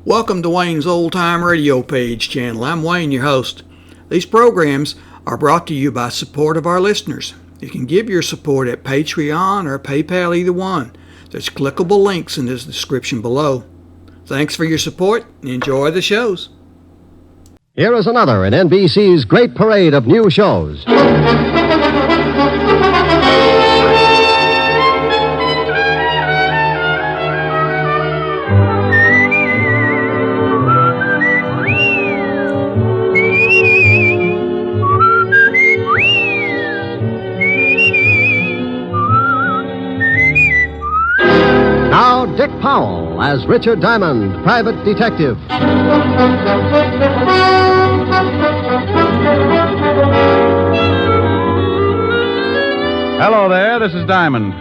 Welcome to Wayne's Old Time Radio Page channel. I'm Wayne, your host. These programs are brought to you by support of our listeners. You can give your support at Patreon or PayPal, either one. There's clickable links in the description below. Thanks for your support and enjoy the shows. Here is another in NBC's great parade of new shows. Now, Dick Powell as Richard Diamond, private detective. Hello there, this is Diamond.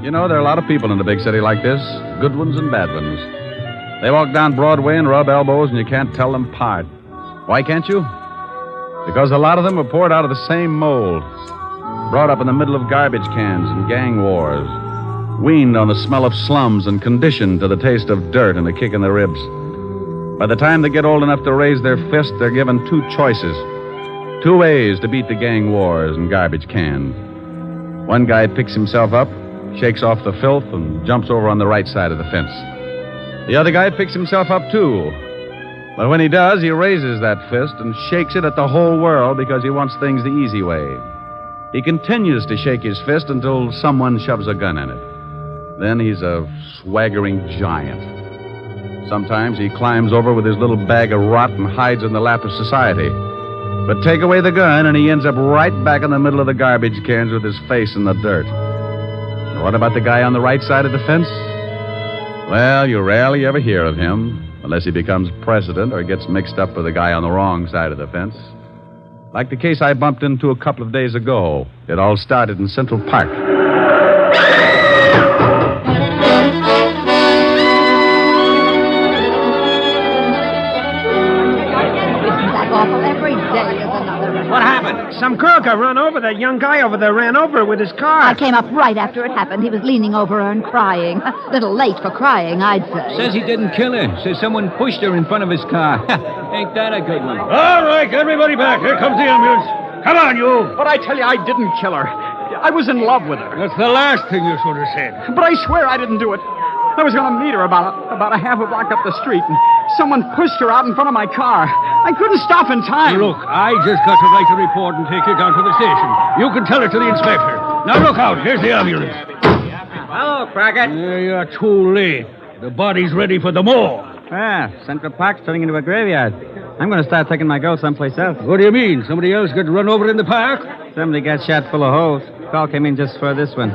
You know, there are a lot of people in a big city like this, good ones and bad ones. They walk down Broadway and rub elbows and you can't tell them apart. Why can't you? Because a lot of them were poured out of the same mold, brought up in the middle of garbage cans and gang wars, weaned on the smell of slums and conditioned to the taste of dirt and a kick in the ribs. By the time they get old enough to raise their fist, they're given two choices, two ways to beat the gang wars and garbage cans. One guy picks himself up, shakes off the filth, and jumps over on the right side of the fence. The other guy picks himself up, too. But when he does, he raises that fist and shakes it at the whole world because he wants things the easy way. He continues to shake his fist until someone shoves a gun in it. Then he's a swaggering giant. Sometimes he climbs over with his little bag of rot and hides in the lap of society. But take away the gun, and he ends up right back in the middle of the garbage cans with his face in the dirt. What about the guy on the right side of the fence? Well, you rarely ever hear of him, unless he becomes president or gets mixed up with the guy on the wrong side of the fence. Like the case I bumped into a couple of days ago. It all started in Central Park. What happened? Some crook run over that young guy over there, ran over with his car. I came up right after it happened. He was leaning over her and crying. A little late for crying, I'd say. Says he didn't kill her. Says someone pushed her in front of his car. Ain't that a good one? All right, everybody back. Here comes the ambulance. Come on, you. But I tell you, I didn't kill her. I was in love with her. That's the last thing you should have said. But I swear I didn't do it. I was going to meet her about a half a block up the street, and someone pushed her out in front of my car. I couldn't stop in time. Look, I just got to write a report and take you down to the station. You can tell it to the inspector. Now look out. Here's the ambulance. Hello, Crockett. You're too late. The body's ready for the morgue. Ah, Central Park's turning into a graveyard. I'm going to start taking my girl someplace else. What do you mean? Somebody else got run over in the park? Somebody got shot full of holes. Call came in just for this one.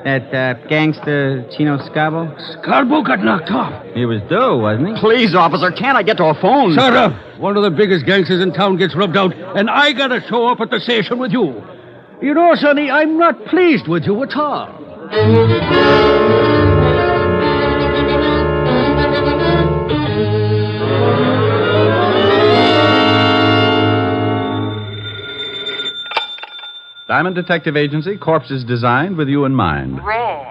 That gangster Chino Scabo. Scarborough got knocked off. He was due, wasn't he? Please, officer, can't I get to a phone? Shut up. One of the biggest gangsters in town gets rubbed out, and I got to show up at the station with you. You know, Sonny, I'm not pleased with you at all. Diamond Detective Agency, corpses designed with you in mind. Rick,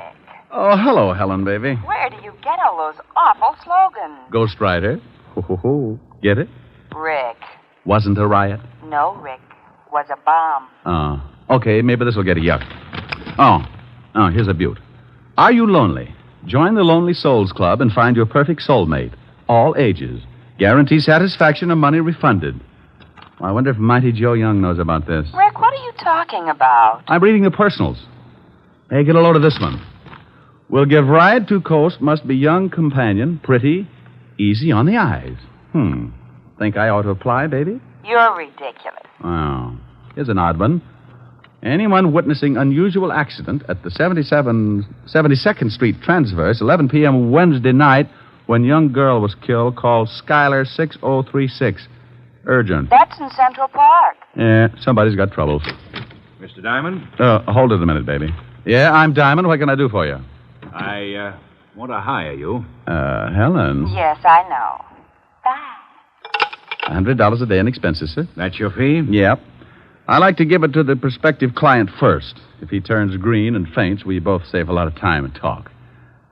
Oh, hello, Helen, baby. where do you get all those awful slogans? Ghost Rider. Ho, ho, ho. Get it? Rick. Wasn't a riot. No, Rick. Was a bomb. Oh. Okay, maybe this will get a yuck. Oh, here's a beaut. Are you lonely? Join the Lonely Souls Club and find your perfect soulmate. All ages. Guarantee satisfaction and money refunded. I wonder if Mighty Joe Young knows about this. Rick, what are you talking about? I'm reading the personals. Hey, get a load of this one. Will give ride to coast, must be young companion, pretty, easy on the eyes. Think I ought to apply, baby? You're ridiculous. Oh, here's an odd one. Anyone witnessing unusual accident at the 72nd Street Transverse, 11 p.m. Wednesday night, when young girl was killed, called Skylar 6036. Urgent. That's in Central Park. Yeah, somebody's got troubles. Mr. Diamond? Hold it a minute, baby. Yeah, I'm Diamond. What can I do for you? I want to hire you. Helen. Yes, I know. Bye. $100 a day in expenses, sir. That's your fee? Yep. I like to give it to the prospective client first. If he turns green and faints, we both save a lot of time and talk.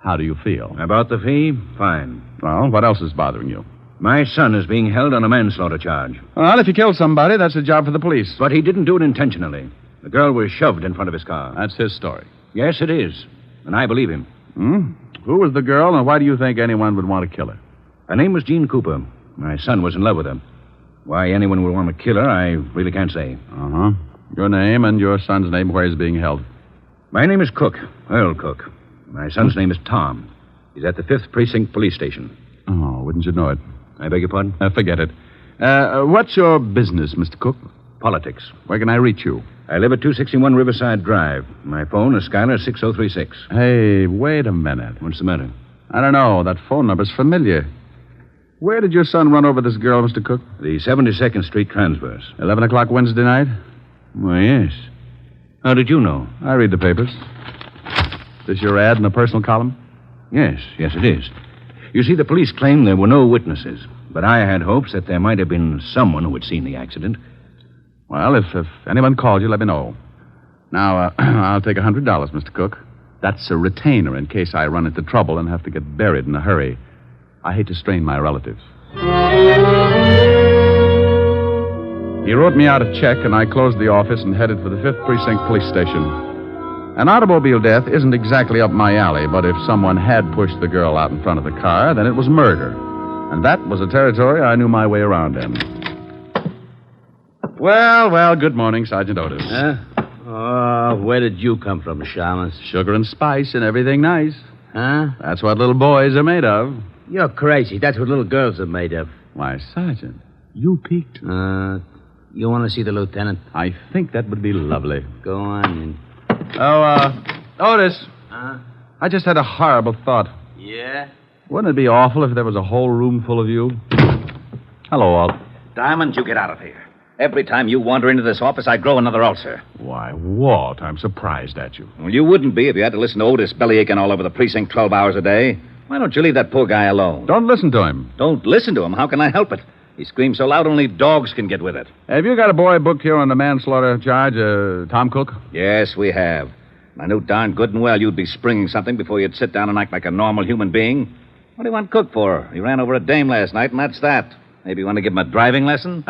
How do you feel? About the fee? Fine. Well, what else is bothering you? My son is being held on a manslaughter charge. Well, if you killed somebody, that's a job for the police. But he didn't do it intentionally. The girl was shoved in front of his car. That's his story. Yes, it is. And I believe him. Who was the girl, and why do you think anyone would want to kill her? Her name was Jean Cooper. My son was in love with her. Why anyone would want to kill her, I really can't say. Uh-huh. Your name and your son's name, where he's being held. My name is Cook, Earl Cook. My son's name is Tom. He's at the 5th Precinct Police Station. Oh, wouldn't you know it? I beg your pardon? Forget it. What's your business, Mr. Cook? Politics. Where can I reach you? I live at 261 Riverside Drive. My phone is Skylar 6036. Hey, wait a minute. What's the matter? I don't know. That phone number's familiar. Where did your son run over this girl, Mr. Cook? The 72nd Street Transverse. 11 o'clock Wednesday night? Why, yes. How did you know? I read the papers. Is this your ad in the personal column? Yes, it is. You see, the police claim there were no witnesses, but I had hopes that there might have been someone who had seen the accident. Well, if anyone called you, let me know. Now, I'll take $100, Mr. Cook. That's a retainer in case I run into trouble and have to get buried in a hurry. I hate to strain my relatives. He wrote me out a check, and I closed the office and headed for the 5th Precinct Police Station. An automobile death isn't exactly up my alley, but if someone had pushed the girl out in front of the car, then it was murder. And that was a territory I knew my way around in. Well, good morning, Sergeant Otis. Where did you come from, Shamus? Sugar and spice and everything nice. Huh? That's what little boys are made of. You're crazy. That's what little girls are made of. Why, Sergeant, you peeked. You want to see the lieutenant? I think that would be lovely. Go on in. Otis. Huh? I just had a horrible thought. Yeah? Wouldn't it be awful if there was a whole room full of you? Hello, Walt. Diamond, you get out of here. Every time you wander into this office, I grow another ulcer. Why, Walt, I'm surprised at you. Well, you wouldn't be if you had to listen to Otis bellyaching all over the precinct 12 hours a day. Why don't you leave that poor guy alone? Don't listen to him. Don't listen to him? How can I help it? He screams so loud only dogs can get with it. Have you got a boy booked here on the manslaughter charge, Tom Cook? Yes, we have. I knew darn good and well you'd be springing something before you'd sit down and act like a normal human being. What do you want Cook for? He ran over a dame last night, and that's that. Maybe you want to give him a driving lesson?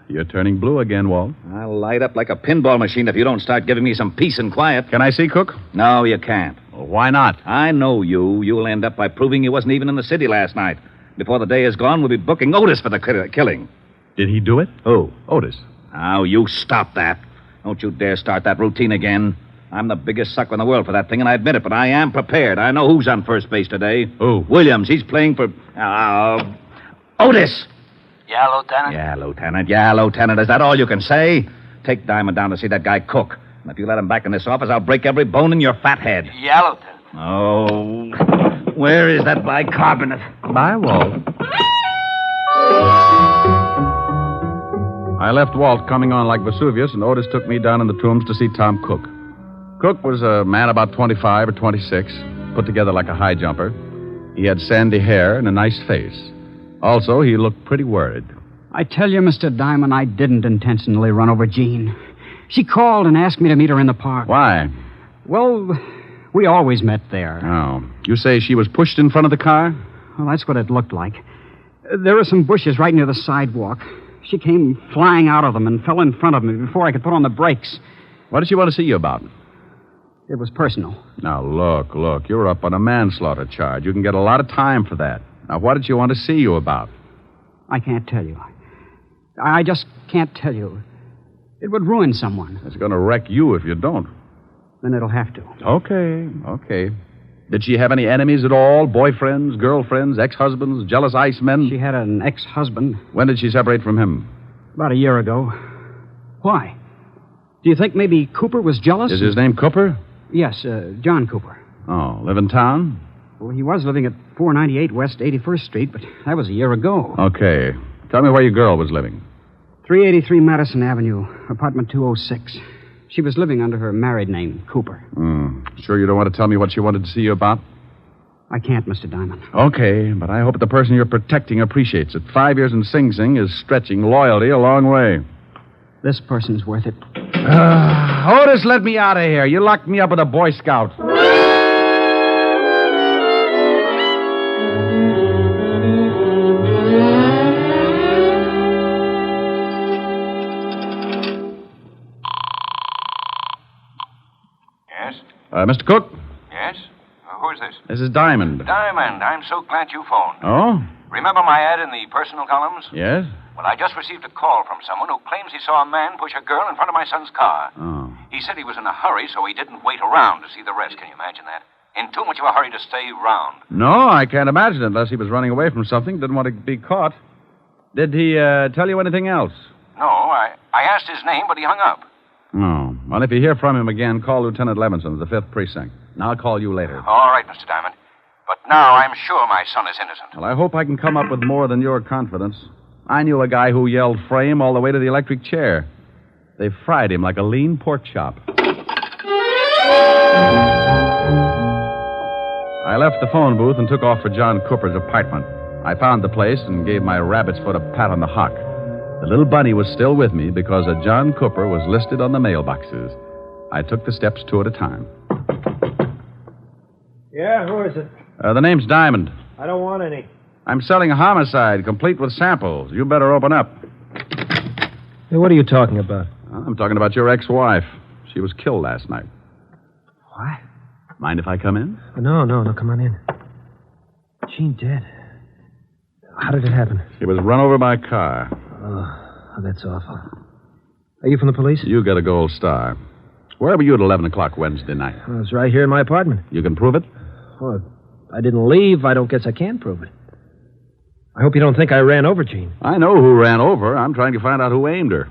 You're turning blue again, Walt. I'll light up like a pinball machine if you don't start giving me some peace and quiet. Can I see Cook? No, you can't. Well, why not? I know you. You'll end up by proving you wasn't even in the city last night. Before the day is gone, we'll be booking Otis for the killing. Did he do it? Who? Otis. Now, you stop that. Don't you dare start that routine again. I'm the biggest sucker in the world for that thing, and I admit it, but I am prepared. I know who's on first base today. Who? Williams. He's playing for... Otis! Yeah, Lieutenant? Yeah, Lieutenant. Is that all you can say? Take Diamond down to see that guy Cook. And if you let him back in this office, I'll break every bone in your fat head. Yeah, Lieutenant. Oh, where is that bicarbonate? Bye, Walt. I left Walt coming on like Vesuvius, and Otis took me down in the tombs to see Tom Cook. Cook was a man about 25 or 26, put together like a high jumper. He had sandy hair and a nice face. Also, he looked pretty worried. I tell you, Mr. Diamond, I didn't intentionally run over Jean. She called and asked me to meet her in the park. Why? Well, we always met there. Oh. You say she was pushed in front of the car? Well, that's what it looked like. There were some bushes right near the sidewalk. She came flying out of them and fell in front of me before I could put on the brakes. What did she want to see you about? It was personal. Now, look. You're up on a manslaughter charge. You can get a lot of time for that. Now, what did she want to see you about? I can't tell you. I just can't tell you. It would ruin someone. It's going to wreck you if you don't. Then it'll have to. Okay. Did she have any enemies at all? Boyfriends, girlfriends, ex-husbands, jealous ice men? She had an ex-husband. When did she separate from him? About a year ago. Why? Do you think maybe Cooper was jealous? Is his name Cooper? Yes, John Cooper. Oh, live in town? Well, he was living at 498 West 81st Street, but that was a year ago. Okay. Tell me where your girl was living. 383 Madison Avenue, apartment 206. She was living under her married name, Cooper. Sure you don't want to tell me what she wanted to see you about? I can't, Mr. Diamond. Okay, but I hope the person you're protecting appreciates it. 5 years in Sing Sing is stretching loyalty a long way. This person's worth it. Otis, let me out of here. You locked me up with a Boy Scout. Mr. Cook? Yes? Who is this? This is Diamond. Diamond, I'm so glad you phoned. Oh? Remember my ad in the personal columns? Yes? Well, I just received a call from someone who claims he saw a man push a girl in front of my son's car. Oh. He said he was in a hurry, so he didn't wait around to see the rest. Can you imagine that? In too much of a hurry to stay round. No, I can't imagine it unless he was running away from something, didn't want to be caught. Did he tell you anything else? No, I asked his name, but he hung up. Oh. Well, if you hear from him again, call Lieutenant Levinson of the 5th Precinct. And I'll call you later. All right, Mr. Diamond. But now I'm sure my son is innocent. Well, I hope I can come up with more than your confidence. I knew a guy who yelled frame all the way to the electric chair. They fried him like a lean pork chop. I left the phone booth and took off for John Cooper's apartment. I found the place and gave my rabbit's foot a pat on the hock. The little bunny was still with me because a John Cooper was listed on the mailboxes. I took the steps two at a time. Yeah, who is it? The name's Diamond. I don't want any. I'm selling a homicide, complete with samples. You better open up. Hey, what are you talking about? I'm talking about your ex-wife. She was killed last night. What? Mind if I come in? No, come on in. Jean dead. How did it happen? She was run over by a car. Oh, that's awful. Are you from the police? You got a gold star. Where were you at 11 o'clock Wednesday night? I was right here in my apartment. You can prove it? Oh, I didn't leave. I don't guess I can prove it. I hope you don't think I ran over Jean. I know who ran over. I'm trying to find out who aimed her.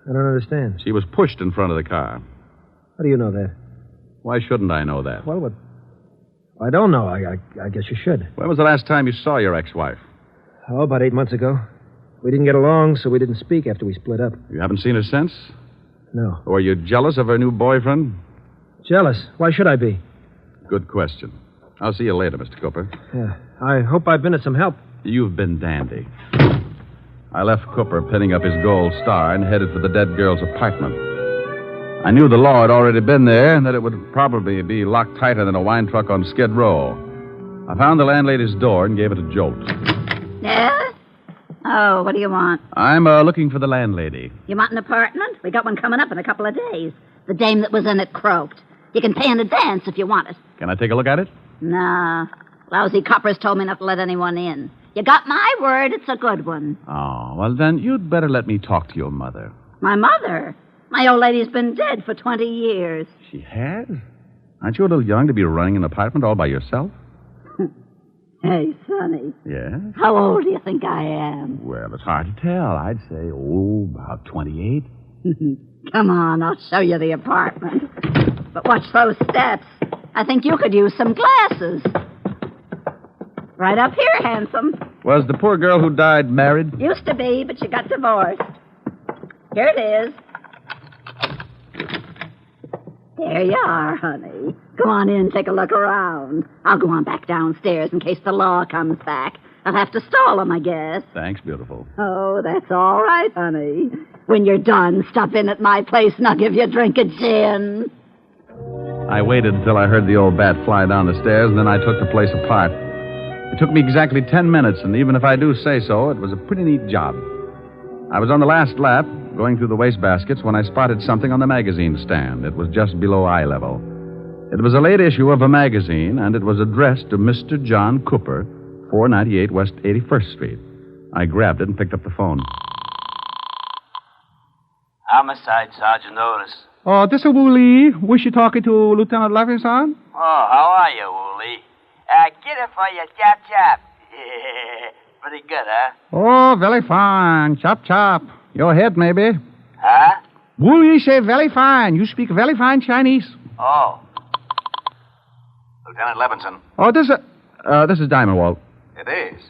I don't understand. She was pushed in front of the car. How do you know that? Why shouldn't I know that? Well, what? I don't know. I guess you should. When was the last time you saw your ex-wife? Oh, about 8 months ago. We didn't get along, so we didn't speak after we split up. You haven't seen her since? No. Were you jealous of her new boyfriend? Jealous? Why should I be? Good question. I'll see you later, Mr. Cooper. Yeah. I hope I've been of some help. You've been dandy. I left Cooper pinning up his gold star and headed for the dead girl's apartment. I knew the law had already been there and that it would probably be locked tighter than a wine truck on Skid Row. I found the landlady's door and gave it a jolt. Yeah? Oh, what do you want? I'm looking for the landlady. You want an apartment? We got one coming up in a couple of days. The dame that was in it croaked. You can pay in advance if you want it. Can I take a look at it? Nah. Lousy coppers told me not to let anyone in. You got my word, it's a good one. Oh, well, then you'd better let me talk to your mother. My mother? My old lady's been dead for 20 years. She has? Aren't you a little young to be running an apartment all by yourself? Hey, Sonny. Yes? How old do you think I am? Well, it's hard to tell. I'd say, about 28. Come on, I'll show you the apartment. But watch those steps. I think you could use some glasses. Right up here, handsome. Was the poor girl who died married? Used to be, but she got divorced. Here it is. There you are, honey. Go on in, take a look around. I'll go on back downstairs in case the law comes back. I'll have to stall them, I guess. Thanks, beautiful. Oh, that's all right, honey. When you're done, stop in at my place and I'll give you a drink of gin. I waited until I heard the old bat fly down the stairs, and then I took the place apart. It took me exactly 10 minutes, and even if I do say so, it was a pretty neat job. I was on the last lap, going through the wastebaskets, when I spotted something on the magazine stand. It was just below eye level. It was a late issue of a magazine, and it was addressed to Mr. John Cooper, 498 West 81st Street. I grabbed it and picked up the phone. Homicide, Sergeant Otis. Oh, this is Wooly. Was you talking to Lieutenant Levinson? Oh, how are you, Wooly? Get it for you, chap chap. Pretty good, huh? Oh, very fine. Chop, chop. Your head, maybe. Huh? Wooly say very fine. You speak very fine Chinese. Oh. Lieutenant Levinson. Oh, this is Diamond, Walt. It is.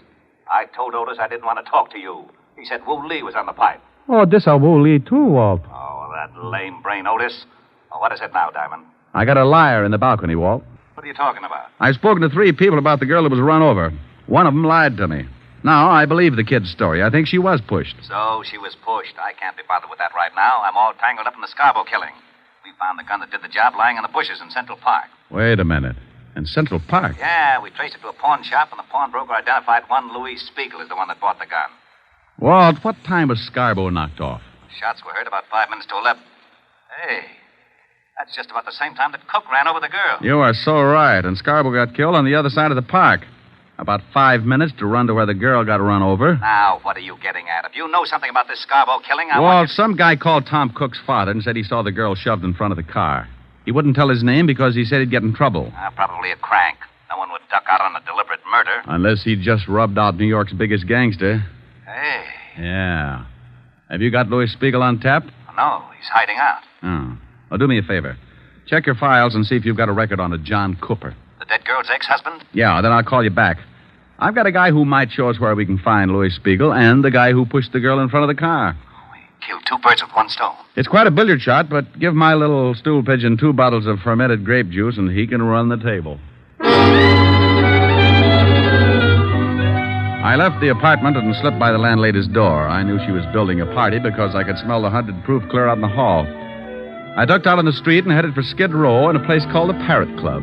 I told Otis I didn't want to talk to you. He said Wu Lee was on the pipe. Oh, this is Wooly, too, Walt. Oh, that lame brain, Otis. Oh, what is it now, Diamond? I got a liar in the balcony, Walt. What are you talking about? I've spoken to 3 people about the girl that was run over. One of them lied to me. Now, I believe the kid's story. I think she was pushed. So she was pushed. I can't be bothered with that right now. I'm all tangled up in the Scarborough killing. We found the gun that did the job lying in the bushes in Central Park. Wait a minute. In Central Park? Yeah, we traced it to a pawn shop, and the pawnbroker identified one Louis Spiegel as the one that bought the gun. Walt, what time was Scarborough knocked off? Shots were heard about 5 minutes to 11. Hey, That's just about the same time that Cook ran over the girl. You are so right. And Scarborough got killed on the other side of the park. About 5 minutes to run to where the girl got run over. Now, what are you getting at? If you know something about this Scarborough killing, I Well, want you... some guy called Tom Cook's father and said he saw the girl shoved in front of the car. He wouldn't tell his name because he said he'd get in trouble. Probably a crank. No one would duck out on a deliberate murder. Unless he'd just rubbed out New York's biggest gangster. Hey. Yeah. Have you got Louis Spiegel on tap? No, he's hiding out. Oh. Well, do me a favor. Check your files and see if you've got a record on a John Cooper. The dead girl's ex-husband? Yeah, then I'll call you back. I've got a guy who might show us where we can find Louis Spiegel and the guy who pushed the girl in front of the car. He killed two birds with one stone. It's quite a billiard shot, but give my little stool pigeon 2 bottles of fermented grape juice and he can run the table. I left the apartment and slipped by the landlady's door. I knew she was building a party because I could smell the 100 proof clear out in the hall. I ducked out on the street and headed for Skid Row in a place called the Parrot Club.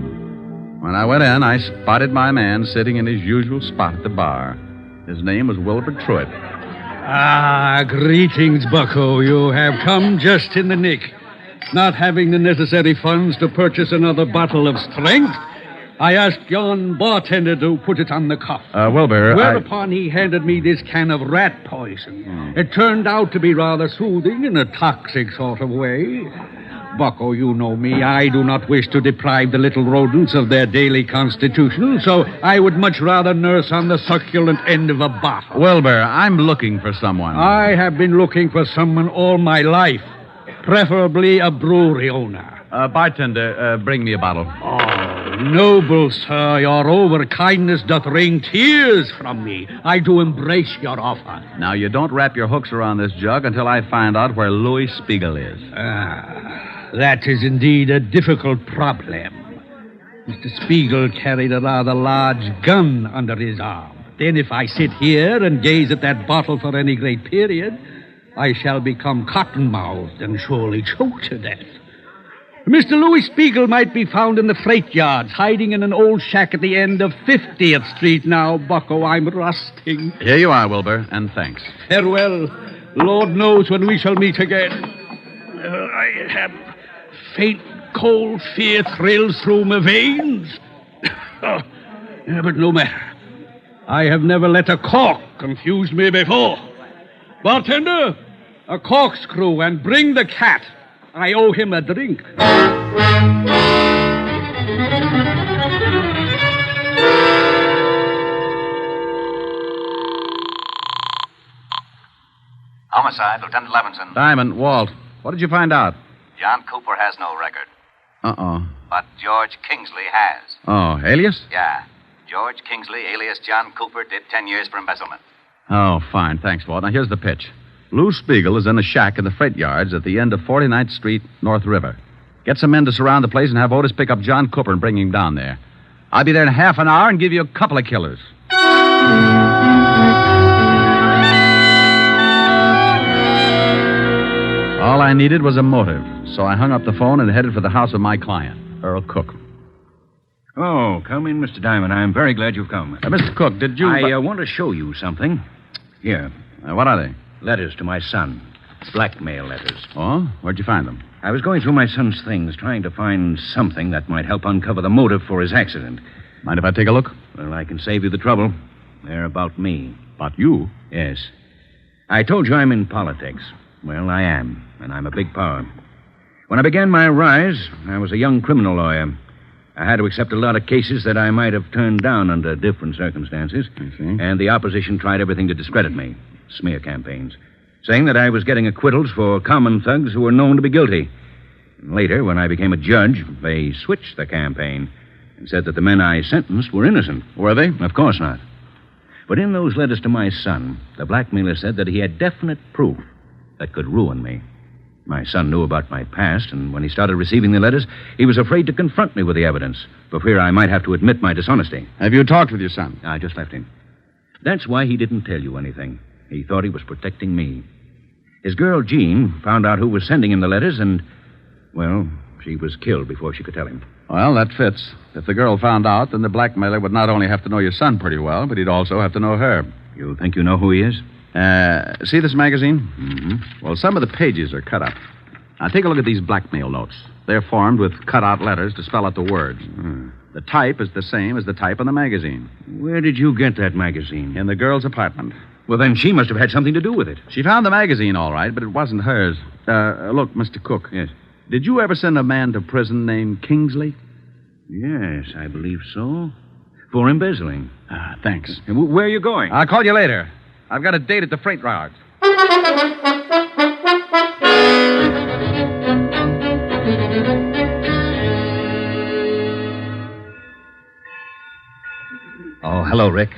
When I went in, I spotted my man sitting in his usual spot at the bar. His name was Wilbur Truitt. Ah, greetings, Bucko. You have come just in the nick. Not having the necessary funds to purchase another bottle of strength, I asked yon bartender to put it on the cuff. Wilbur, Whereupon he handed me this can of rat poison. It turned out to be rather soothing in a toxic sort of way. Bucko, you know me. I do not wish to deprive the little rodents of their daily constitution, so I would much rather nurse on the succulent end of a bottle. Wilbur, I'm looking for someone. I have been looking for someone all my life, preferably a brewery owner. Bartender, bring me a bottle. Oh, noble sir, your over-kindness doth wring tears from me. I do embrace your offer. Now, you don't wrap your hooks around this jug until I find out where Louis Spiegel is. That is indeed a difficult problem. Mr. Spiegel carried a rather large gun under his arm. Then if I sit here and gaze at that bottle for any great period, I shall become cotton-mouthed and surely choke to death. Mr. Louis Spiegel might be found in the freight yards, hiding in an old shack at the end of 50th Street now, Bucko. I'm rusting. Here you are, Wilbur, and thanks. Farewell. Lord knows when we shall meet again. I have faint, cold fear thrills through my veins. But no matter. I have never let a cork confuse me before. Bartender, a corkscrew and bring the cat. I owe him a drink. Homicide, Lieutenant Levinson. Diamond, Walt, what did you find out? John Cooper has no record. Uh-oh. But George Kingsley has. Oh, alias? Yeah. George Kingsley, alias John Cooper, did 10 years for embezzlement. Oh, fine. Thanks, Walt. Now, here's the pitch. Lou Spiegel is in a shack in the freight yards at the end of 49th Street, North River. Get some men to surround the place and have Otis pick up John Cooper and bring him down there. I'll be there in half an hour and give you a couple of killers. All I needed was a motive, so I hung up the phone and headed for the house of my client, Earl Cook. Oh, come in, Mr. Diamond. I'm very glad you've come. Mr. Cook, did you... I want to show you something. Here. What are they? Letters to my son. Blackmail letters. Oh? Where'd you find them? I was going through my son's things, trying to find something that might help uncover the motive for his accident. Mind if I take a look? Well, I can save you the trouble. They're about me. About you? Yes. I told you I'm in politics. Well, I am, and I'm a big power. When I began my rise, I was a young criminal lawyer. I had to accept a lot of cases that I might have turned down under different circumstances. I see. And the opposition tried everything to discredit me. Smear campaigns. Saying that I was getting acquittals for common thugs who were known to be guilty. And later, when I became a judge, they switched the campaign and said that the men I sentenced were innocent. Were they? Of course not. But in those letters to my son, the blackmailer said that he had definite proof that could ruin me. My son knew about my past, and when he started receiving the letters, he was afraid to confront me with the evidence, for fear I might have to admit my dishonesty. Have you talked with your son? I just left him. That's why he didn't tell you anything. He thought he was protecting me. His girl, Jean, found out who was sending him the letters, and, well, she was killed before she could tell him. Well, that fits. If the girl found out, then the blackmailer would not only have to know your son pretty well, but he'd also have to know her. You think you know who he is? See this magazine? Mm-hmm. Well, some of the pages are cut up. Now, take a look at these blackmail notes. They're formed with cut-out letters to spell out the words. The type is the same as the type on the magazine. Where did you get that magazine? In the girl's apartment. Well, then she must have had something to do with it. She found the magazine, all right, but it wasn't hers. Look, Mr. Cook. Yes. Did you ever send a man to prison named Kingsley? Yes, I believe so. For embezzling. Thanks. And where are you going? I'll call you later. I've got a date at the freight yard. Oh, hello, Rick.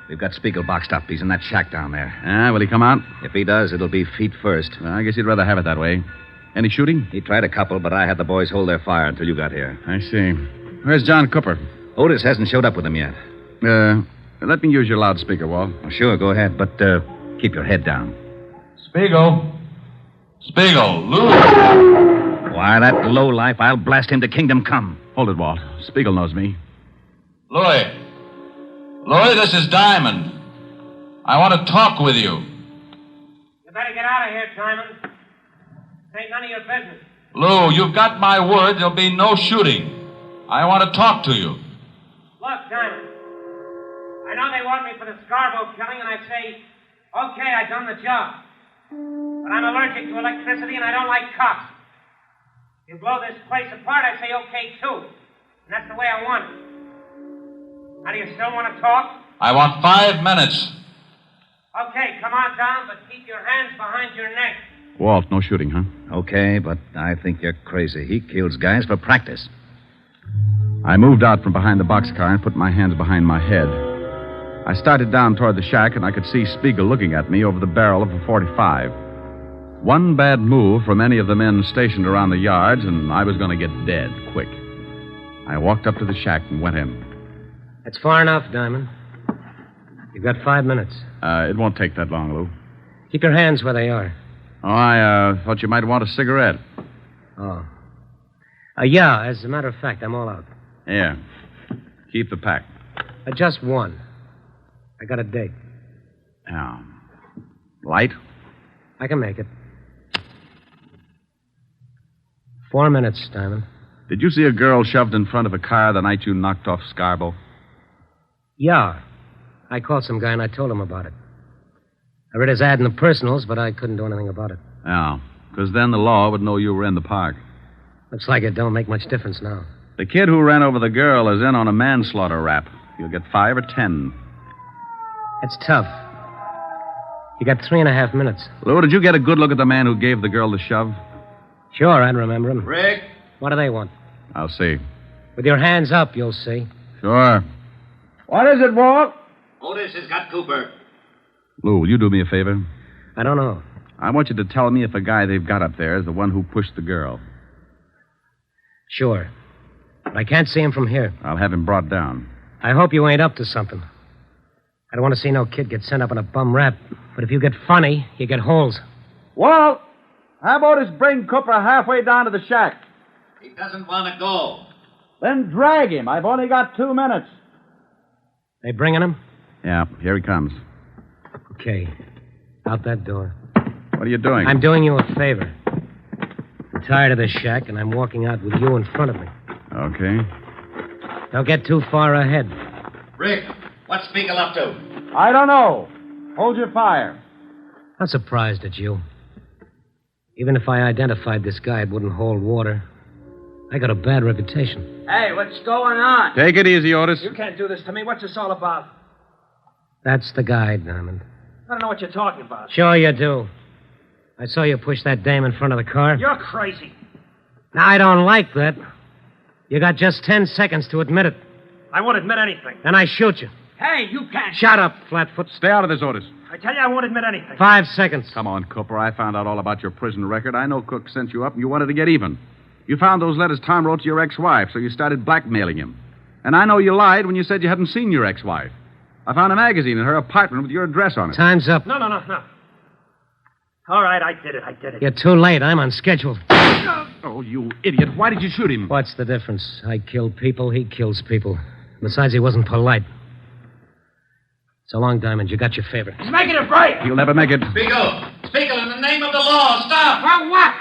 We've got Spiegel boxed up. He's in that shack down there. Will he come out? If he does, it'll be feet first. I guess he'd rather have it that way. Any shooting? He tried a couple, but I had the boys hold their fire until you got here. I see. Where's John Cooper? Otis hasn't showed up with him yet. Let me use your loudspeaker, Walt. Oh, sure, go ahead, but keep your head down. Spiegel. Spiegel, Lou. Why, that lowlife, I'll blast him to kingdom come. Hold it, Walt. Spiegel knows me. Louis. Louis, this is Diamond. I want to talk with you. You better get out of here, Diamond. This ain't none of your business. Lou, you've got my word. There'll be no shooting. I want to talk to you. Look, Diamond. I know they want me for the Scarborough killing, and I say, okay, I done the job. But I'm allergic to electricity, and I don't like cops. If you blow this place apart, I say okay, too. And that's the way I want it. Now, do you still want to talk? I want 5 minutes. Okay, come on down, but keep your hands behind your neck. Walt, no shooting, huh? Okay, but I think you're crazy. He kills guys for practice. I moved out from behind the boxcar and put my hands behind my head. I started down toward the shack, and I could see Spiegel looking at me over the barrel of a .45. One bad move from any of the men stationed around the yards, and I was going to get dead quick. I walked up to the shack and went in. That's far enough, Diamond. You've got 5 minutes. It won't take that long, Lou. Keep your hands where they are. Oh, I thought you might want a cigarette. Oh. Yeah, as a matter of fact, I'm all out. Yeah. Keep the pack. Just one. I got a date. Yeah. Light? I can make it. 4 minutes, Diamond. Did you see a girl shoved in front of a car the night you knocked off Scarborough? Yeah. I called some guy and I told him about it. I read his ad in the personals, but I couldn't do anything about it. Yeah, because then the law would know you were in the park. Looks like it don't make much difference now. The kid who ran over the girl is in on a manslaughter rap. You'll get 5 or 10. It's tough. You got 3.5 minutes. Lou, did you get a good look at the man who gave the girl the shove? Sure, I'd remember him. Rick? What do they want? I'll see. With your hands up, you'll see. Sure. What is it, Walt? Otis has got Cooper. Lou, will you do me a favor? I don't know. I want you to tell me if the guy they've got up there is the one who pushed the girl. Sure. But I can't see him from here. I'll have him brought down. I hope you ain't up to something. I don't want to see no kid get sent up on a bum rap. But if you get funny, you get holes. Walt, how about us bring Cooper halfway down to the shack? He doesn't want to go. Then drag him. I've only got 2 minutes. They bringing him? Yeah, here he comes. Okay. Out that door. What are you doing? I'm doing you a favor. I'm tired of this shack, and I'm walking out with you in front of me. Okay. Don't get too far ahead. Rick, what's Spiegel up to? I don't know. Hold your fire. I'm surprised at you. Even if I identified this guy, it wouldn't hold water. I got a bad reputation. Hey, what's going on? Take it easy, Otis. You can't do this to me. What's this all about? That's the guy, Diamond. I don't know what you're talking about. Sure you do. I saw you push that dame in front of the car. You're crazy. Now, I don't like that. You got just 10 seconds to admit it. I won't admit anything. Then I shoot you. Hey, you can't. Shut up, Flatfoot. Stay out of this, Otis. I tell you, I won't admit anything. 5 seconds. Come on, Cooper. I found out all about your prison record. I know Cook sent you up and you wanted to get even. You found those letters Tom wrote to your ex-wife, so you started blackmailing him. And I know you lied when you said you hadn't seen your ex-wife. I found a magazine in her apartment with your address on it. Time's up. No. All right, I did it. You're too late. I'm on schedule. Oh, you idiot. Why did you shoot him? What's the difference? I kill people, he kills people. Besides, he wasn't polite. So long, Diamond. You got your favorite. He's making a break. He'll never make it. Spiegel, in the name of the law, stop. For what?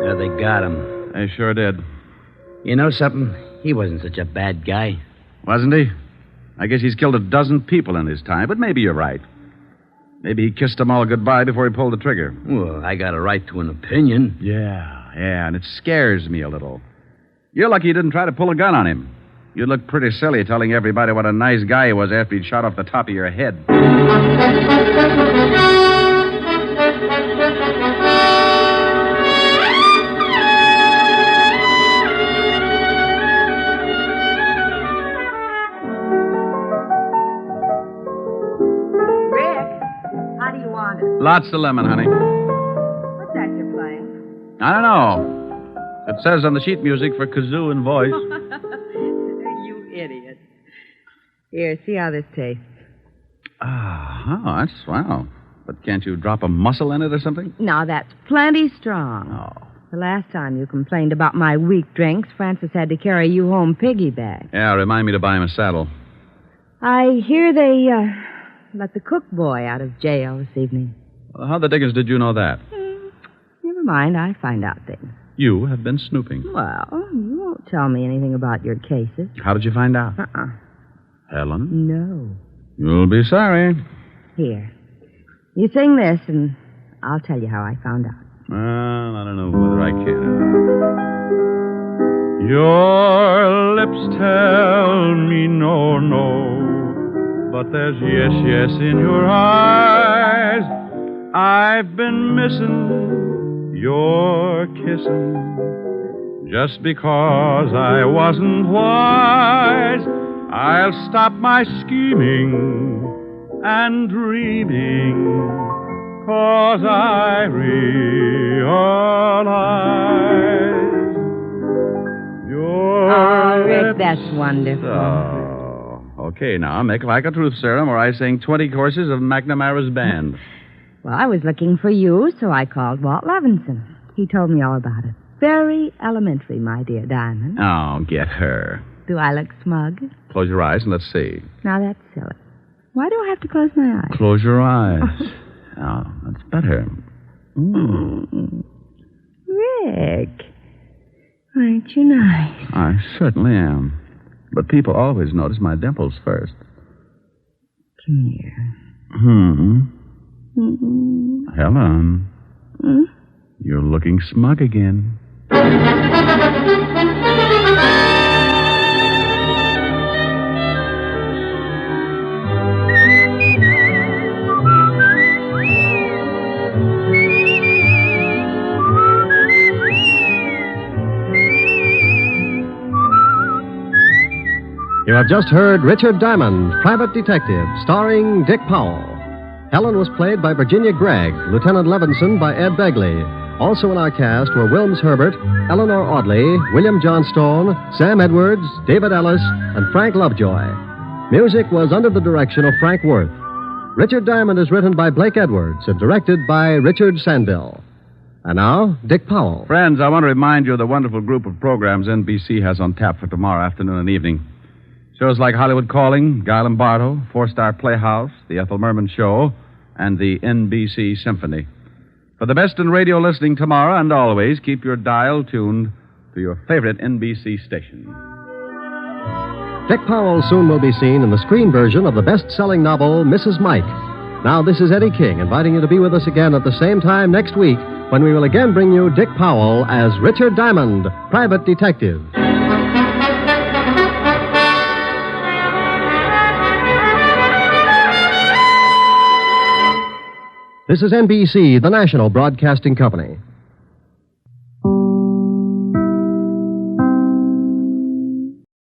Yeah, they got him. They sure did. You know something? He wasn't such a bad guy. Wasn't he? I guess he's killed a dozen people in his time, but maybe you're right. Maybe he kissed them all goodbye before he pulled the trigger. Well, I got a right to an opinion. Yeah, and it scares me a little. You're lucky you didn't try to pull a gun on him. You'd look pretty silly telling everybody what a nice guy he was after he'd shot off the top of your head. Lots of lemon, honey. What's that you're playing? I don't know. It says on the sheet music for kazoo and voice. You idiot. Here, see how this tastes. That's swell. But can't you drop a mussel in it or something? Now, that's plenty strong. Oh. The last time you complained about my weak drinks, Francis had to carry you home piggyback. Yeah, remind me to buy him a saddle. I hear they let the cook boy out of jail this evening. Well, how the dickens did you know that? Never mind, I find out things. You have been snooping. Well, you won't tell me anything about your cases. How did you find out? Helen? No. You'll be sorry. Here. You sing this, and I'll tell you how I found out. Well, I don't know whether I can. Your lips tell me no, no, but there's yes, yes in your eyes. I've been missing your kissing just because I wasn't wise. I'll stop my scheming and dreaming, 'cause I realize your Rick, that's wonderful. Oh, okay, now make like a truth serum, or I sing 20 courses of McNamara's band. Well, I was looking for you, so I called Walt Levinson. He told me all about it. Very elementary, my dear Diamond. Oh, get her. Do I look smug? Close your eyes and let's see. Now, that's silly. Why do I have to close my eyes? Close your eyes. Oh, that's better. Rick, aren't you nice? I certainly am. But people always notice my dimples first. Come here. Helen. You're looking smug again. You have just heard Richard Diamond, Private Detective, starring Dick Powell. Helen was played by Virginia Gregg, Lieutenant Levinson by Ed Begley. Also in our cast were Wilms Herbert, Eleanor Audley, William Johnstone, Sam Edwards, David Ellis, and Frank Lovejoy. Music was under the direction of Frank Worth. Richard Diamond is written by Blake Edwards and directed by Richard Sandville. And now, Dick Powell. Friends, I want to remind you of the wonderful group of programs NBC has on tap for tomorrow afternoon and evening. Shows like Hollywood Calling, Guy Lombardo, Four-Star Playhouse, The Ethel Merman Show, and the NBC Symphony. For the best in radio listening tomorrow and always, keep your dial tuned to your favorite NBC station. Dick Powell soon will be seen in the screen version of the best-selling novel, Mrs. Mike. Now, this is Eddie King inviting you to be with us again at the same time next week when we will again bring you Dick Powell as Richard Diamond, Private Detective. This is NBC, the national broadcasting company.